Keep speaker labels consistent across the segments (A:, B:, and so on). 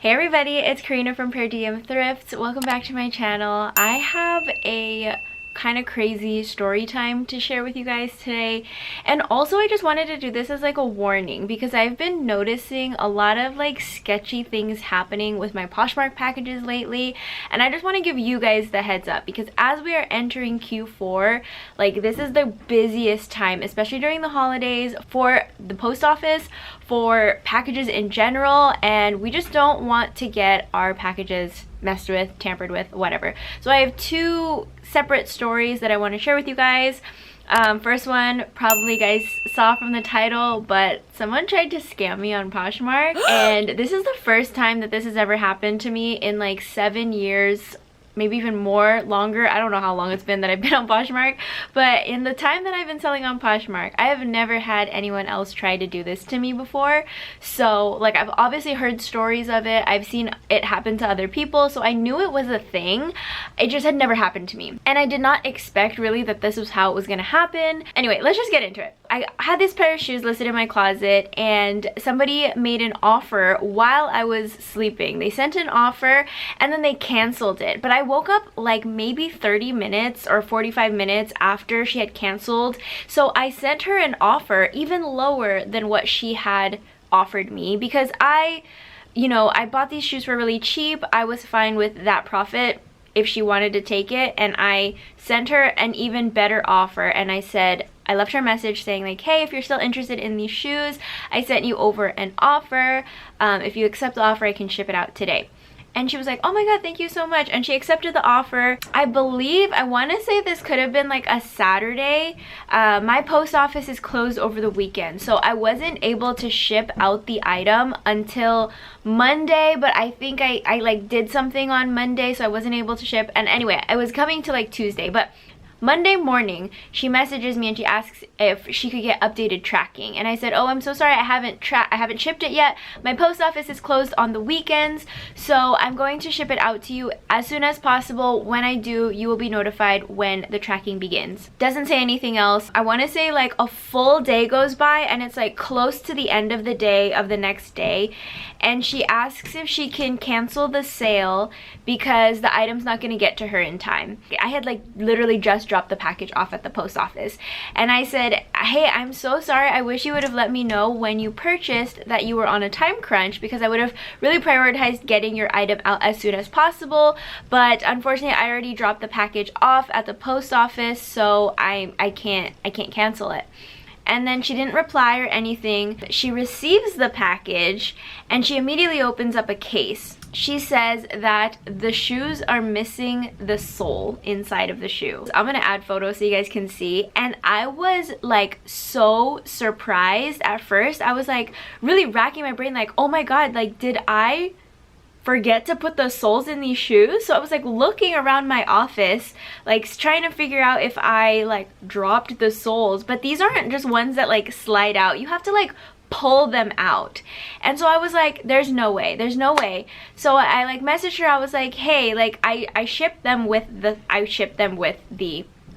A: Hey everybody, it's Karina from Per Diem Thrifts. Welcome back to my channel. I have a kind of crazy story time to share with you guys today, and also I just wanted to do this as like a warning because I've been noticing a lot of like sketchy things happening with my Poshmark packages lately, and I just want to give you guys the heads up because as we are entering Q4, like this is the busiest time, especially during the holidays, for the post office, for packages in general, and we just don't want to get our packages messed with, tampered with, whatever. So I have two separate stories that I want to share with you guys. First one, probably you guys saw from the title, but someone tried to scam me on Poshmark, and this is the first time that this has ever happened to me in like 7 years, maybe even more, longer. I don't know how long it's been that I've been on Poshmark, but in the time that I've been selling on Poshmark, I have never had anyone else try to do this to me before. So like, I've obviously heard stories of it, I've seen it happen to other people, so I knew it was a thing. It just had never happened to me, and I did not expect really that this was how it was gonna happen. Anyway, let's just get into it. I had this pair of shoes listed in my closet, and somebody made an offer while I was sleeping. They sent an offer and then they canceled it, but I woke up like maybe 30 minutes or 45 minutes after she had canceled, so I sent her an offer even lower than what she had offered me because I bought these shoes for really cheap. I was fine with that profit if she wanted to take it, and I sent her an even better offer, and I left her a message saying like, hey, if you're still interested in these shoes, I sent you over an offer. If you accept the offer, I can ship it out today. And she was like, oh my god, thank you so much, and she accepted the offer. I want to say this could have been like a Saturday. My post office is closed over the weekend, so I wasn't able to ship out the item until Monday, but I think I like did something on Monday, so I wasn't able to ship. And anyway, I was coming to like Tuesday, but Monday morning, she messages me and she asks if she could get updated tracking. And I said, oh, I'm so sorry, I haven't shipped it yet. My post office is closed on the weekends, so I'm going to ship it out to you as soon as possible. When I do, you will be notified when the tracking begins. Doesn't say anything else. I want to say like a full day goes by, and it's like close to the end of the day of the next day. And she asks if she can cancel the sale because the item's not going to get to her in time. I had like literally just dropped the package off at the post office, and I said, hey, I'm so sorry, I wish you would have let me know when you purchased that you were on a time crunch because I would have really prioritized getting your item out as soon as possible, but unfortunately I already dropped the package off at the post office, so I can't cancel it. And then she didn't reply or anything. She receives the package and she immediately opens up a case. She says that the shoes are missing the sole inside of the shoe. I'm gonna add photos so you guys can see. And I was like so surprised at first. I was like really racking my brain like, oh my god, like did I forget to put the soles in these shoes? So I was like looking around my office, like trying to figure out if I like dropped the soles, but these aren't just ones that like slide out. You have to like pull them out. And so I was like, there's no way. So I like messaged her. I was like, hey, like I shipped them with the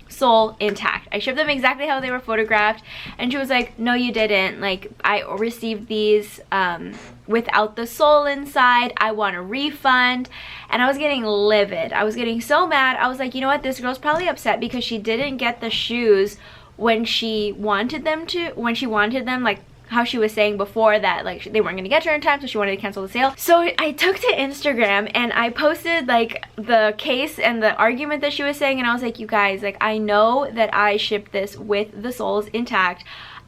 A: sole intact. I shipped them exactly how they were photographed. And she was like, no, you didn't. Like, I received these without the sole inside. I want a refund. And I was getting livid. I was getting so mad. I was like, you know what, this girl's probably upset because she didn't get the shoes when she wanted them, like how she was saying before that like they weren't gonna get to her in time, so she wanted to cancel the sale. So I took to Instagram and I posted like the case and the argument that she was saying, and I was like, you guys, like I know that I shipped this with the soles intact.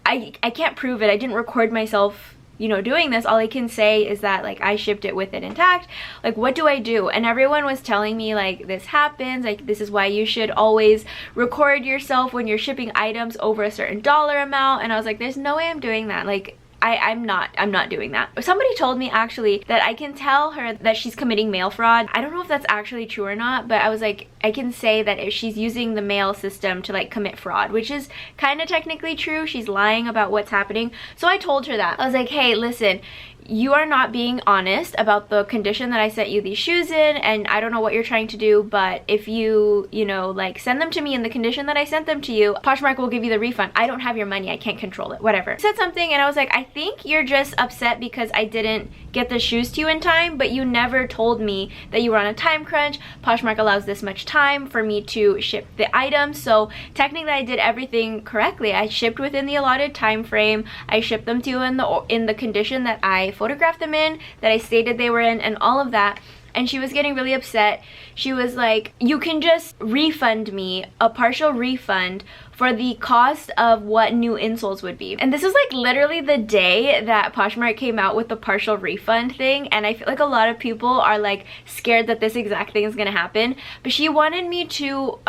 A: I can't prove it. I didn't record myself doing this. All I can say is that like I shipped it with it intact. Like, what do I do? And everyone was telling me like this happens, like this is why you should always record yourself when you're shipping items over a certain dollar amount. And I was like, there's no way I'm doing that. Like I'm not doing that. Somebody told me actually that I can tell her that she's committing mail fraud. I don't know if that's actually true or not, but I was like, I can say that if she's using the mail system to like commit fraud, which is kind of technically true. She's lying about what's happening. So I told her that. I was like, hey, listen, you are not being honest about the condition that I sent you these shoes in, and I don't know what you're trying to do, but if you know, like, send them to me in the condition that I sent them to you, Poshmark will give you the refund. I don't have your money, I can't control it, whatever. I said something and I was like, I think you're just upset because I didn't get the shoes to you in time, but you never told me that you were on a time crunch. Poshmark allows this much time for me to ship the item, so technically I did everything correctly. I shipped within the allotted time frame. I shipped them to you in the condition that I photographed them in, that I stated they were in, and all of that. And she was getting really upset. She was like, you can just refund me a partial refund for the cost of what new insoles would be. And this was like literally the day that Poshmark came out with the partial refund thing, and I feel like a lot of people are like scared that this exact thing is gonna happen. But she wanted me to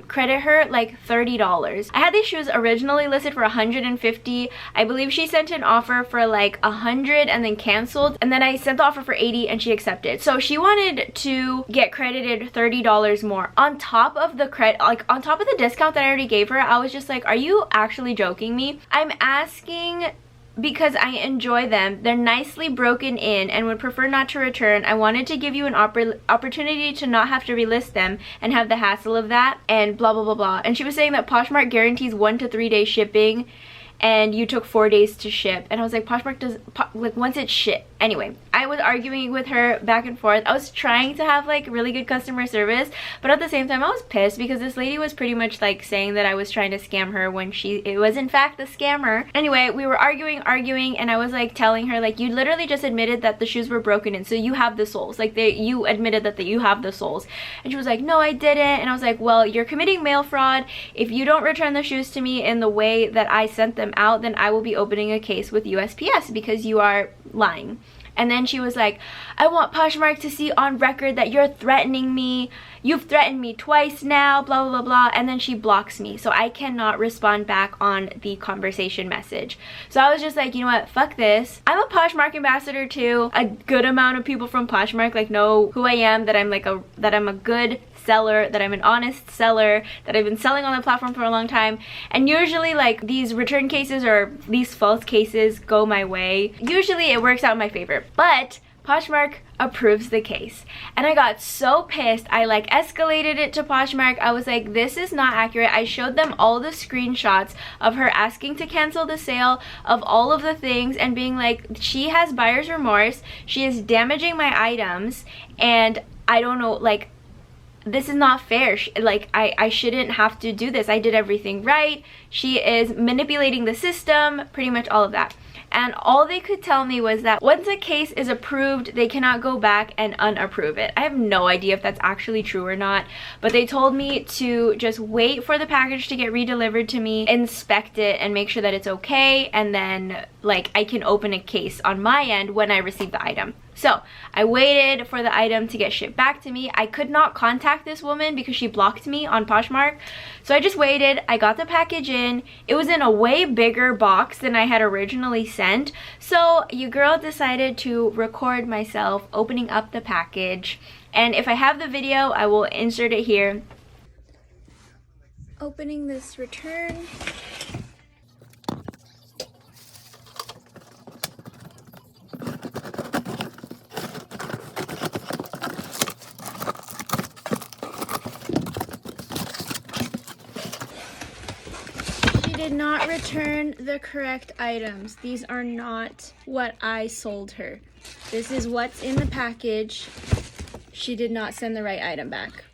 A: credit her like $30. I had these shoes originally listed for $150. I believe she sent an offer for like $100 and then canceled, and then I sent the offer for $80 and she accepted. So she wanted to get credited $30 more on top of the on top of the discount that I already gave her. I was just like, are you actually joking me? I'm asking because I enjoy them. They're nicely broken in and would prefer not to return. I wanted to give you an opportunity to not have to relist them and have the hassle of that, and blah blah blah blah. And she was saying that Poshmark guarantees 1 to 3 day shipping and you took 4 days to ship. And I was like, Poshmark does, like, once it's shipped. Anyway, I was arguing with her back and forth. I was trying to have like really good customer service, but at the same time I was pissed because this lady was pretty much like saying that I was trying to scam her when it was in fact the scammer. Anyway, we were arguing, and I was like telling her, like, you literally just admitted that the shoes were broken in, so you have the soles. Like, you admitted that you have the soles. And she was like, no, I didn't. And I was like, well, you're committing mail fraud. If you don't return the shoes to me in the way that I sent them out, then I will be opening a case with USPS because you are lying. And then she was like, I want Poshmark to see on record that you're threatening me. You've threatened me twice now, blah, blah, blah, blah. And then she blocks me, so I cannot respond back on the conversation message. So I was just like, you know what, fuck this. I'm a Poshmark ambassador too. A good amount of people from Poshmark like know who I am, that I'm a good seller, that I'm an honest seller, that I've been selling on the platform for a long time. And usually like these return cases or these false cases go my way. Usually it works out in my favor, but Poshmark approves the case. And I got so pissed. I like escalated it to Poshmark. I was like, this is not accurate. I showed them all the screenshots of her asking to cancel the sale, of all of the things, and being like, she has buyer's remorse. She is damaging my items, and I don't know, like, this is not fair. Like, I shouldn't have to do this. I did everything right. She is manipulating the system, pretty much all of that. And all they could tell me was that once a case is approved, they cannot go back and unapprove it. I have no idea if that's actually true or not, but they told me to just wait for the package to get redelivered to me, inspect it, and make sure that it's okay, and then like I can open a case on my end when I receive the item. So I waited for the item to get shipped back to me. I could not contact this woman because she blocked me on Poshmark. So I just waited. I got the package in. It was in a way bigger box than I had originally sent. So your girl decided to record myself opening up the package. And if I have the video, I will insert it here. Opening this return. Did not return the correct items. These are not what I sold her. This is what's in the package. She did not send the right item back.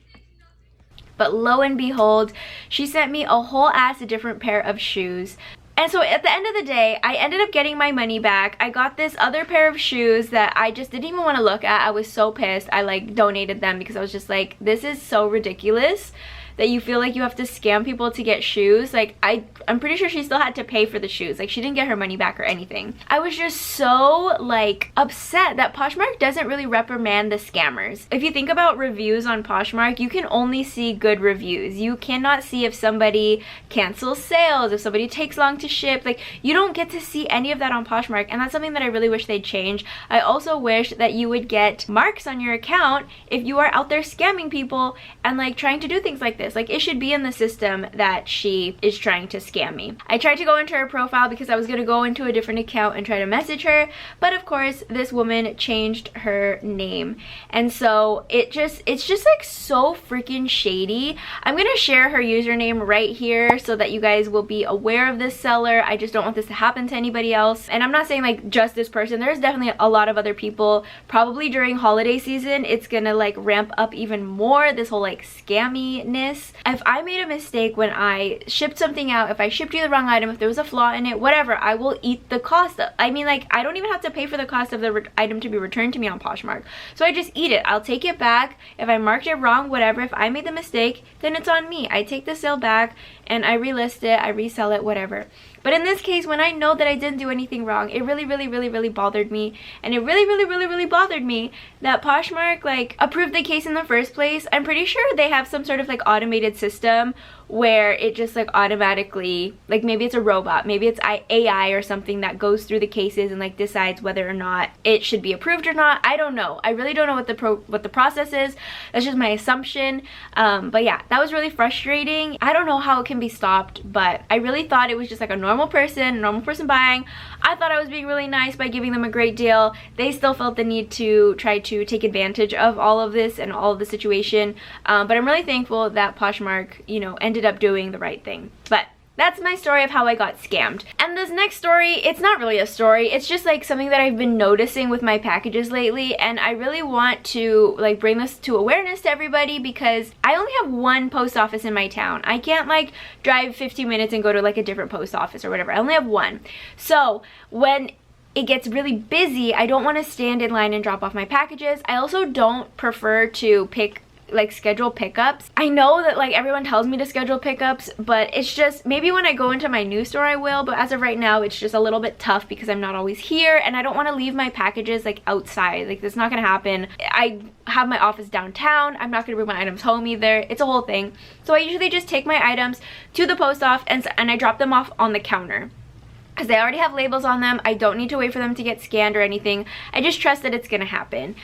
A: But lo and behold, she sent me a whole ass different pair of shoes. And so at the end of the day, I ended up getting my money back. I got this other pair of shoes that I just didn't even want to look at. I was so pissed. I like donated them because I was just like, this is so ridiculous that you feel like you have to scam people to get shoes. Like, I'm pretty sure she still had to pay for the shoes. Like, she didn't get her money back or anything. I was just so like upset that Poshmark doesn't really reprimand the scammers. If you think about reviews on Poshmark, you can only see good reviews. You cannot see if somebody cancels sales, if somebody takes long to ship. Like, you don't get to see any of that on Poshmark, and that's something that I really wish they'd change. I also wish that you would get marks on your account if you are out there scamming people and like trying to do things like this. this. Like, it should be in the system that she is trying to scam me. I tried to go into her profile because I was going to go into a different account and try to message her, but of course this woman changed her name, and so it's just like so freaking shady. I'm gonna share her username right here so that you guys will be aware of this seller. I just don't want this to happen to anybody else, and I'm not saying like just this person. There's definitely a lot of other people. Probably during holiday season it's gonna like ramp up even more, this whole like scamminess. If I made a mistake when I shipped something out, if I shipped you the wrong item, if there was a flaw in it, whatever, I will eat the cost of, I mean, like, I don't even have to pay for the cost of the item to be returned to me on Poshmark. So I just eat it. I'll take it back. If I marked it wrong, whatever, if I made the mistake, then it's on me. I take the sale back and I relist it, I resell it, whatever. But in this case, when I know that I didn't do anything wrong, it really bothered me. And it really bothered me that Poshmark like approved the case in the first place. I'm pretty sure they have some sort of like automated system where it just like automatically, like maybe it's a robot, maybe it's AI or something that goes through the cases and like decides whether or not it should be approved or not. I don't know. I really don't know what the process is. That's just my assumption. But yeah, that was really frustrating. I don't know how it can be stopped, but I really thought it was just like a normal person buying. I thought I was being really nice by giving them a great deal. They still felt the need to try to take advantage of all of this and all of the situation. But I'm really thankful that Poshmark, you know, ended up doing the right thing. But that's my story of how I got scammed. And this next story, it's not really a story, it's just like something that I've been noticing with my packages lately, and I really want to like bring this to awareness to everybody because I only have one post office in my town. I can't like drive 15 minutes and go to like a different post office or whatever. I only have one. So when it gets really busy, I don't want to stand in line and drop off my packages. I also don't prefer to schedule pickups. I know that like everyone tells me to schedule pickups, but it's just maybe when I go into my new store I will, but as of right now it's just a little bit tough because I'm not always here and I don't want to leave my packages like outside. Like, that's not gonna happen. I have my office downtown. I'm not gonna bring my items home either. It's a whole thing. So I usually just take my items to the post office and I drop them off on the counter, because they already have labels on them. I don't need to wait for them to get scanned or anything. I just trust that it's gonna happen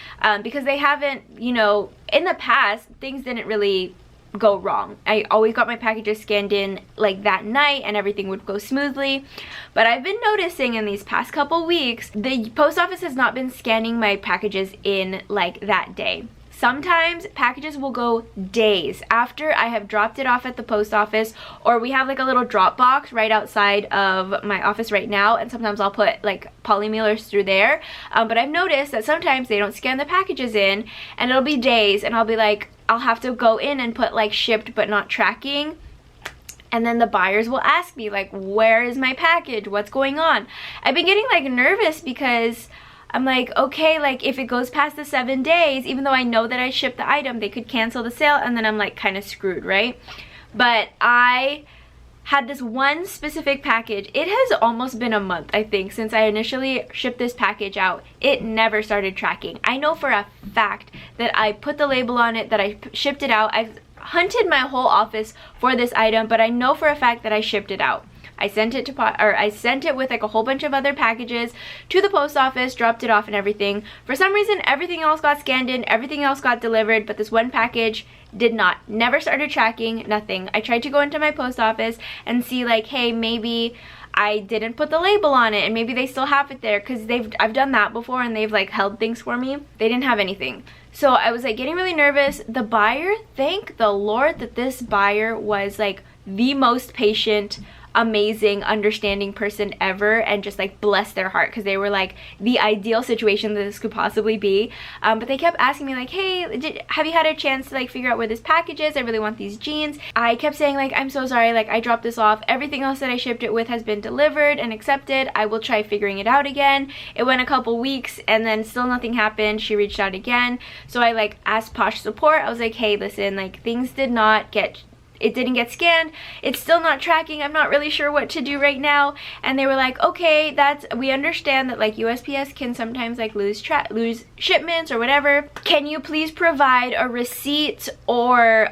A: because they haven't, you know, in the past things didn't really go wrong. I always got my packages scanned in like that night and everything would go smoothly. But I've been noticing in these past couple weeks the post office has not been scanning my packages in like that day. Sometimes packages will go days after I have dropped it off at the post office, or we have like a little drop box right outside of my office right now, and sometimes I'll put like poly mailers through there. But I've noticed that sometimes they don't scan the packages in and it'll be days, and I'll be like, I'll have to go in and put like shipped but not tracking. And then the buyers will ask me like, where is my package? What's going on? I've been getting like nervous because I'm like, okay, like if it goes past the 7 days, even though I know that I shipped the item, they could cancel the sale and then I'm like kind of screwed, right? But I had this one specific package. It has almost been a month, I think, since I initially shipped this package out. It never started tracking. I know for a fact that I put the label on it, that I shipped it out. I've hunted my whole office for this item, but I know for a fact that I shipped it out. I sent it with like a whole bunch of other packages to the post office, dropped it off and everything. For some reason, everything else got scanned in, everything else got delivered, but this one package did not. Never started tracking, nothing. I tried to go into my post office and see like, hey, maybe I didn't put the label on it and maybe they still have it there, because I've done that before and they've like held things for me. They didn't have anything. So I was like getting really nervous. The buyer, thank the Lord that this buyer was like the most patient, amazing, understanding person ever, and just like bless their heart, because they were like the ideal situation that this could possibly be. But they kept asking me like, hey, have you had a chance to like figure out where this package is? I really want these jeans. I kept saying like, I'm so sorry, like I dropped this off. Everything else that I shipped it with has been delivered and accepted. I will try figuring it out again. It went a couple weeks and then still nothing happened. She reached out again. So I like asked Posh support. I was like, hey, listen, like things didn't get scanned, it's still not tracking, I'm not really sure what to do right now. And they were like, okay, we understand that like USPS can sometimes like lose shipments or whatever. Can you please provide a receipt or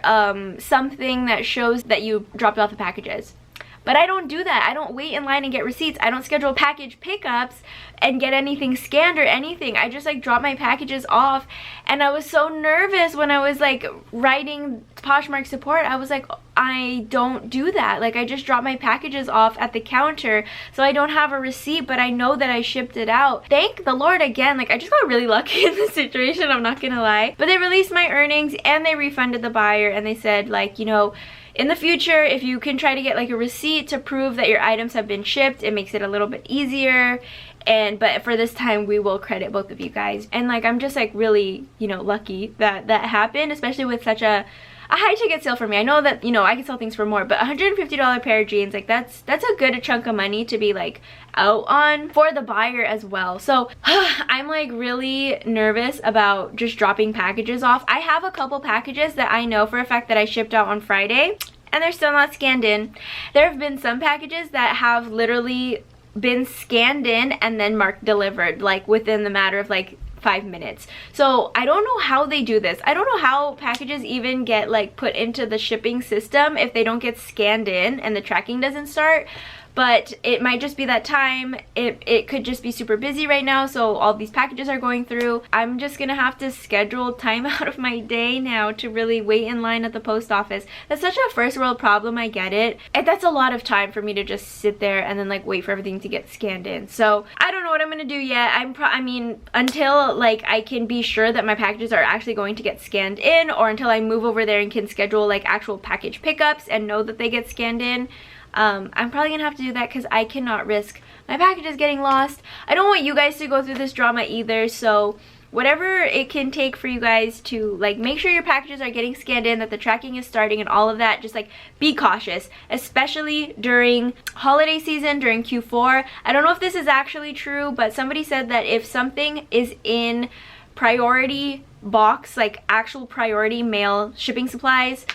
A: something that shows that you dropped off the packages? But I don't do that. I don't wait in line and get receipts. I don't schedule package pickups and get anything scanned or anything. I just like drop my packages off. And I was so nervous when I was like writing Poshmark support. I was like, I don't do that. Like, I just drop my packages off at the counter, so I don't have a receipt, but I know that I shipped it out. Thank the Lord again. Like, I just got really lucky in this situation, I'm not gonna lie. But they released my earnings and they refunded the buyer, and they said, like, you know, in the future, if you can try to get like a receipt to prove that your items have been shipped, it makes it a little bit easier. But for this time, we will credit both of you guys. And like, I'm just like really, you know, lucky that that happened, especially with such a high ticket sale for me. I know that, you know, I can sell things for more, but $150 pair of jeans, like that's a good chunk of money to be like out on for the buyer as well. So I'm like really nervous about just dropping packages off. I have a couple packages that I know for a fact that I shipped out on Friday and they're still not scanned in. There have been some packages that have literally been scanned in and then marked delivered, like within the matter of like 5 minutes. So I don't know how they do this. I don't know how packages even get like put into the shipping system if they don't get scanned in and the tracking doesn't start. But it might just be that time. It could just be super busy right now, so all these packages are going through. I'm just gonna have to schedule time out of my day now to really wait in line at the post office. That's such a first world problem, I get it. And that's a lot of time for me to just sit there and then like wait for everything to get scanned in. So I don't know what I'm gonna do yet. I mean, until like I can be sure that my packages are actually going to get scanned in, or until I move over there and can schedule like actual package pickups and know that they get scanned in, I'm probably gonna have to do that because I cannot risk my packages getting lost. I don't want you guys to go through this drama either, so whatever it can take for you guys to like make sure your packages are getting scanned in, that the tracking is starting and all of that, just like be cautious, especially during holiday season, during Q4. I don't know if this is actually true, but somebody said that if something is in priority box, like actual priority mail shipping supplies,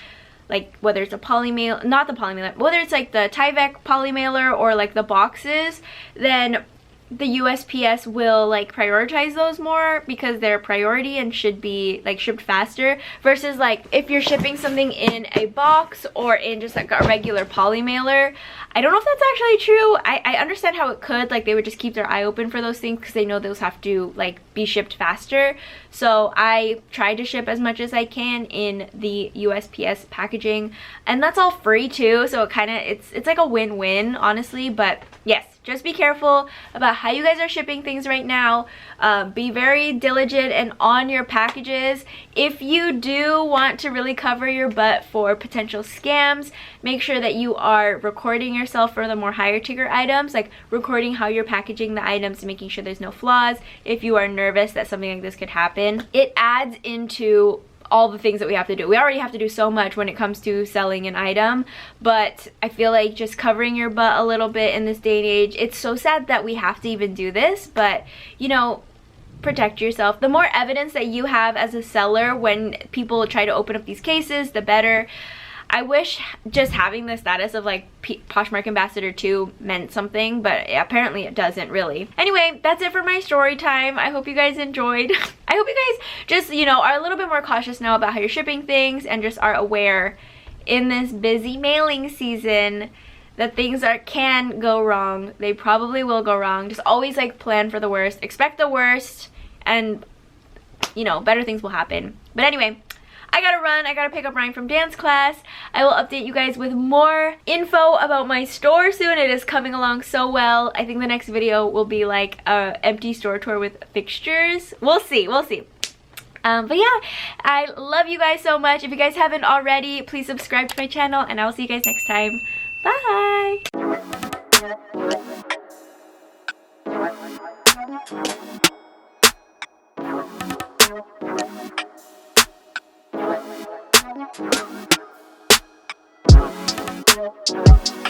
A: like whether it's a poly mail, not the poly mailer, whether it's like the Tyvek poly mailer or like the boxes, then the USPS will like prioritize those more because they're priority and should be like shipped faster, versus like if you're shipping something in a box or in just like a regular poly mailer. I don't know if that's actually true. I understand how it could, like they would just keep their eye open for those things because they know those have to like be shipped faster. So I try to ship as much as I can in the USPS packaging, and that's all free too, so it kind of it's like a win-win honestly. But yes, just be careful about how you guys are shipping things right now. Be very diligent and on your packages. If you do want to really cover your butt for potential scams, make sure that you are recording yourself for the more higher ticker items, like recording how you're packaging the items and making sure there's no flaws if you are nervous that something like this could happen. It adds into all the things that we have to do. We already have to do so much when it comes to selling an item, but I feel like just covering your butt a little bit in this day and age, it's so sad that we have to even do this, but you know, protect yourself. The more evidence that you have as a seller when people try to open up these cases, the better. I wish just having the status of like Poshmark Ambassador 2 meant something, but apparently it doesn't really. Anyway, that's it for my story time. I hope you guys enjoyed. I hope you guys just, you know, are a little bit more cautious now about how you're shipping things and just are aware in this busy mailing season that things can go wrong. They probably will go wrong. Just always like plan for the worst, expect the worst, and you know, better things will happen. But anyway, I gotta run. I gotta pick up Ryan from dance class. I will update you guys with more info about my store soon. It is coming along so well. I think the next video will be like a empty store tour with fixtures. We'll see. We'll see. But yeah, I love you guys so much. If you guys haven't already, please subscribe to my channel, and I will see you guys next time. Bye! We'll be right back.